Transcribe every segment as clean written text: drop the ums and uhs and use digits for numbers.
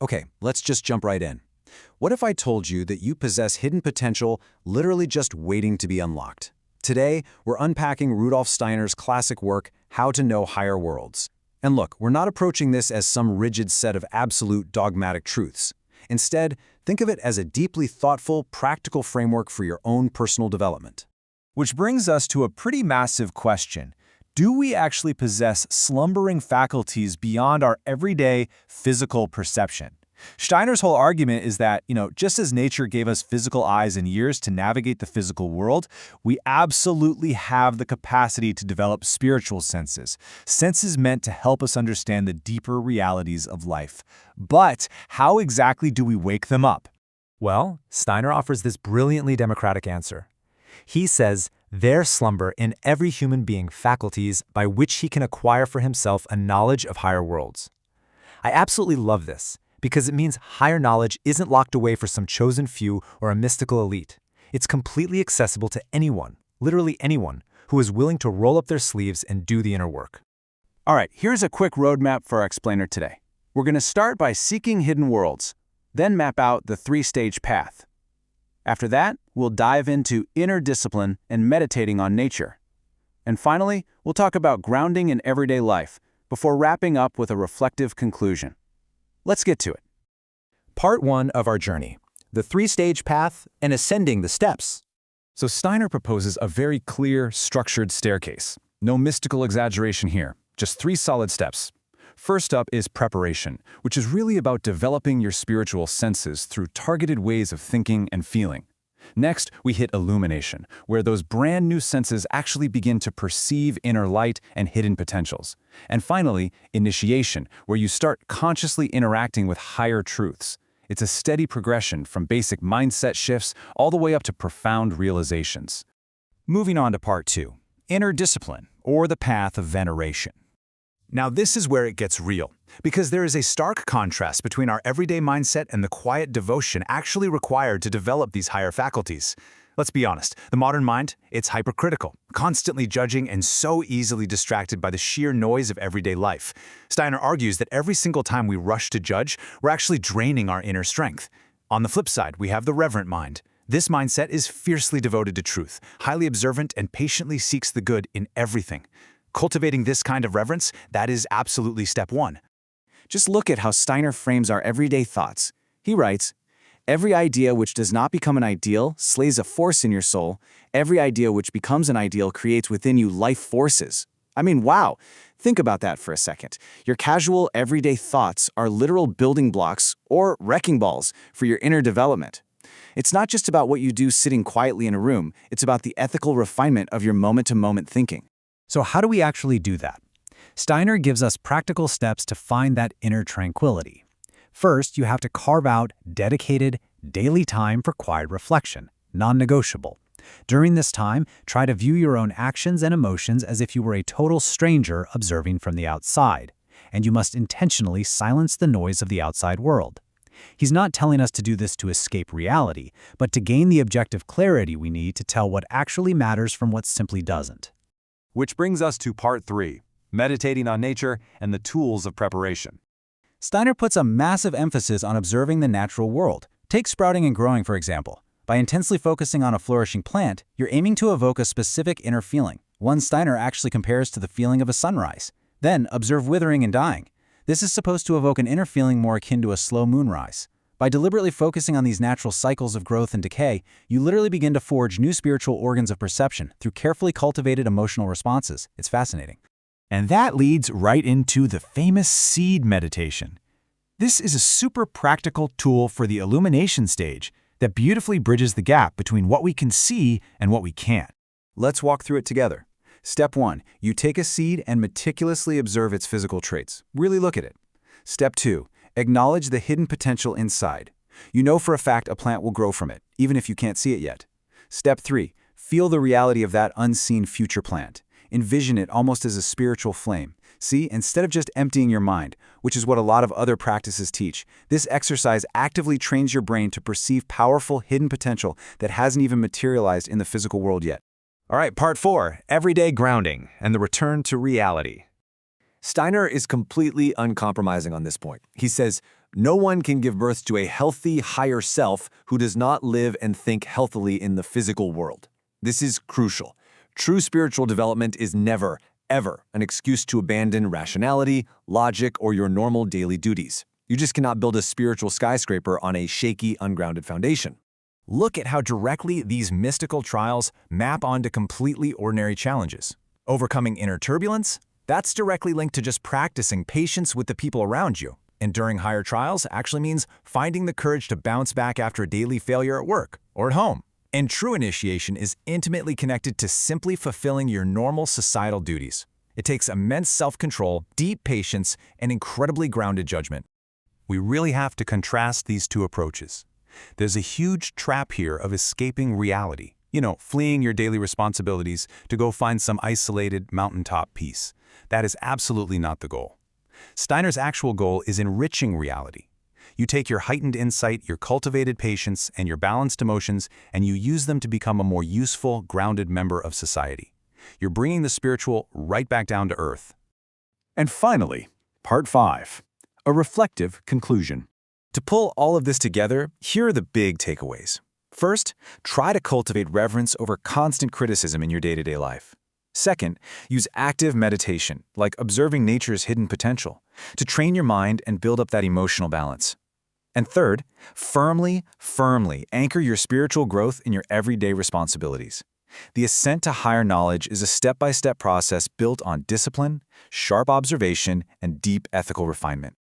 Okay, let's just jump right in. What if I told you that you possess hidden potential literally just waiting to be unlocked? Today, we're unpacking Rudolf Steiner's classic work, How to Know Higher Worlds. And look, we're not approaching this as some rigid set of absolute dogmatic truths. Instead, think of it as a deeply thoughtful, practical framework for your own personal development. Which brings us to a pretty massive question. Do we actually possess slumbering faculties beyond our everyday physical perception? Steiner's whole argument is that, just as nature gave us physical eyes and ears to navigate the physical world, we absolutely have the capacity to develop spiritual senses. Senses meant to help us understand the deeper realities of life. But how exactly do we wake them up? Well, Steiner offers this brilliantly democratic answer. He says, there slumber in every human being faculties by which he can acquire for himself a knowledge of higher worlds. I absolutely love this, because it means higher knowledge isn't locked away for some chosen few or a mystical elite. It's completely accessible to anyone, literally anyone, who is willing to roll up their sleeves and do the inner work. All right, here's a quick roadmap for our explainer today. We're going to start by seeking hidden worlds, then map out the three-stage path. After that, we'll dive into inner discipline and meditating on nature. And finally, we'll talk about grounding in everyday life before wrapping up with a reflective conclusion. Let's get to it. Part 1 of our journey, the three-stage path and ascending the steps. So Steiner proposes a very clear, structured staircase. No mystical exaggeration here, just 3 solid steps. First up is preparation, which is really about developing your spiritual senses through targeted ways of thinking and feeling. Next, we hit illumination, where those brand new senses actually begin to perceive inner light and hidden potentials. And finally, initiation, where you start consciously interacting with higher truths. It's a steady progression from basic mindset shifts all the way up to profound realizations. Moving on to part 2, inner discipline, or the path of veneration. Now this is where it gets real, because there is a stark contrast between our everyday mindset and the quiet devotion actually required to develop these higher faculties. Let's be honest, the modern mind, it's hypercritical, constantly judging and so easily distracted by the sheer noise of everyday life. Steiner argues that every single time we rush to judge, we're actually draining our inner strength. On the flip side, we have the reverent mind. This mindset is fiercely devoted to truth, highly observant, and patiently seeks the good in everything. Cultivating this kind of reverence, that is absolutely step 1. Just look at how Steiner frames our everyday thoughts. He writes, every idea which does not become an ideal slays a force in your soul. Every idea which becomes an ideal creates within you life forces. I mean, wow. Think about that for a second. Your casual, everyday thoughts are literal building blocks or wrecking balls for your inner development. It's not just about what you do sitting quietly in a room. It's about the ethical refinement of your moment-to-moment thinking. So how do we actually do that? Steiner gives us practical steps to find that inner tranquility. First, you have to carve out dedicated, daily time for quiet reflection, non-negotiable. During this time, try to view your own actions and emotions as if you were a total stranger observing from the outside, and you must intentionally silence the noise of the outside world. He's not telling us to do this to escape reality, but to gain the objective clarity we need to tell what actually matters from what simply doesn't. Which brings us to part 3, meditating on nature and the tools of preparation. Steiner puts a massive emphasis on observing the natural world. Take sprouting and growing, for example. By intensely focusing on a flourishing plant, you're aiming to evoke a specific inner feeling. One Steiner actually compares to the feeling of a sunrise. Then observe withering and dying. This is supposed to evoke an inner feeling more akin to a slow moonrise. By deliberately focusing on these natural cycles of growth and decay, you literally begin to forge new spiritual organs of perception through carefully cultivated emotional responses. It's fascinating. And that leads right into the famous seed meditation. This is a super practical tool for the illumination stage that beautifully bridges the gap between what we can see and what we can't. Let's walk through it together. Step 1, you take a seed and meticulously observe its physical traits. Really look at it. Step 2, acknowledge the hidden potential inside. You know for a fact a plant will grow from it, even if you can't see it yet. Step 3, feel the reality of that unseen future plant. Envision it almost as a spiritual flame. See, instead of just emptying your mind, which is what a lot of other practices teach, this exercise actively trains your brain to perceive powerful hidden potential that hasn't even materialized in the physical world yet. All right, part 4, everyday grounding and the return to reality. Steiner is completely uncompromising on this point. He says, No one can give birth to a healthy, higher self who does not live and think healthily in the physical world. This is crucial. True spiritual development is never, ever an excuse to abandon rationality, logic, or your normal daily duties. You just cannot build a spiritual skyscraper on a shaky, ungrounded foundation. Look at how directly these mystical trials map onto completely ordinary challenges. Overcoming inner turbulence? That's directly linked to just practicing patience with the people around you. Enduring higher trials actually means finding the courage to bounce back after a daily failure at work or at home. And true initiation is intimately connected to simply fulfilling your normal societal duties. It takes immense self-control, deep patience, and incredibly grounded judgment. We really have to contrast these two approaches. There's a huge trap here of escaping reality. Fleeing your daily responsibilities to go find some isolated mountaintop peace. That is absolutely not the goal. Steiner's actual goal is enriching reality. You take your heightened insight, your cultivated patience, and your balanced emotions, and you use them to become a more useful, grounded member of society. You're bringing the spiritual right back down to earth. And finally, Part 5, a reflective conclusion. To pull all of this together, here are the big takeaways. First, try to cultivate reverence over constant criticism in your day-to-day life. Second, use active meditation, like observing nature's hidden potential, to train your mind and build up that emotional balance. And third, firmly anchor your spiritual growth in your everyday responsibilities. The ascent to higher knowledge is a step-by-step process built on discipline, sharp observation, and deep ethical refinement.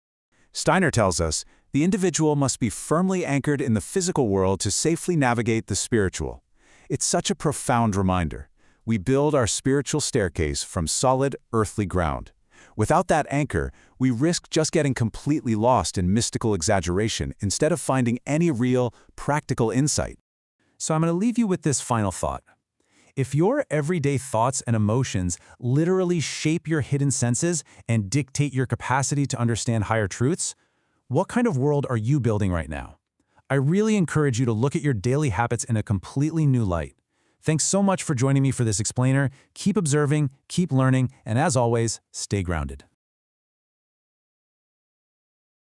Steiner tells us the individual must be firmly anchored in the physical world to safely navigate the spiritual. It's such a profound reminder. We build our spiritual staircase from solid, earthly ground. Without that anchor, we risk just getting completely lost in mystical exaggeration instead of finding any real, practical insight. So I'm going to leave you with this final thought. If your everyday thoughts and emotions literally shape your hidden senses and dictate your capacity to understand higher truths, what kind of world are you building right now? I really encourage you to look at your daily habits in a completely new light. Thanks so much for joining me for this explainer. Keep observing, keep learning, and as always, stay grounded.